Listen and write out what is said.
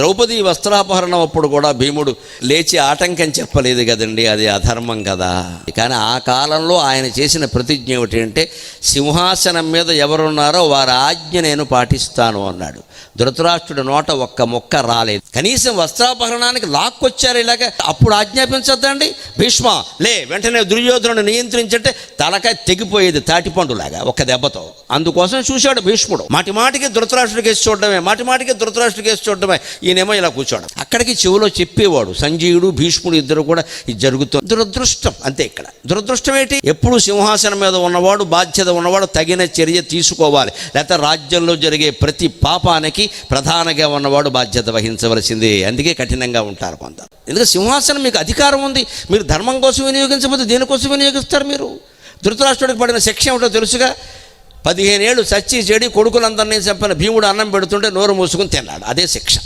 ద్రౌపది వస్త్రాపహరణం అప్పుడు కూడా భీముడు లేచి ఆటంకం చెప్పలేదు కదండి, అది అధర్మం కదా. కానీ ఆ కాలంలో ఆయన చేసిన ప్రతిజ్ఞ ఏమిటి అంటే, సింహాసనం మీద ఎవరున్నారో వారి ఆజ్ఞ నేను పాటిస్తాను అన్నాడు. ధృతరాష్ట్రుడి నోట ఒక్క మొక్క రాలేదు. కనీసం వస్త్రాపహరణానికి లాక్కొచ్చారు ఇలాగ, అప్పుడు ఆజ్ఞాపించద్దండి. భీష్మ లే, వెంటనే దుర్యోధనుడు నియంత్రించంటే తలకాయ తెగిపోయేది తాటిపండులాగా ఒక్క దెబ్బతో. అందుకోసం చూశాడు భీష్ముడు. మాటి మాటికి ధృతరాష్ట్రుడి కేసు చూడడమే, మాటి మాటికి ధృతరాష్ట్రుడి కేసు చూడడమే. ఈయనేమో ఇలా కూర్చోవడం. అక్కడికి చెవిలో చెప్పేవాడు సంజయుడు భీష్ముడు ఇద్దరు కూడా ఇది జరుగుతుంది. దురదృష్టం అంతే. ఇక్కడ దురదృష్టం ఏంటి? ఎప్పుడు సింహాసనం మీద ఉన్నవాడు, బాధ్యత ఉన్నవాడు తగిన చర్య తీసుకోవాలి. లేకపోతే రాజ్యంలో జరిగే ప్రతి పాపానికి ప్రధానంగా ఉన్నవాడు బాధ్యత వహించవలసిందే. అందుకే కఠినంగా ఉంటారు కొంత. ఎందుకంటే సింహాసనం మీకు అధికారం ఉంది. మీరు ధర్మం కోసం వినియోగించకపోతే దేనికోసం వినియోగిస్తారు? మీరు ధృతరాష్ట్రుడికి పడిన శిక్ష ఏమిటో తెలుసుగా. 15 ఏళ్ళు చచ్చి చెడి కొడుకులందరినీ చంపిన భీముడు అన్నం పెడుతుంటే నోరు మూసుకుని తిన్నాడు. అదే శిక్ష.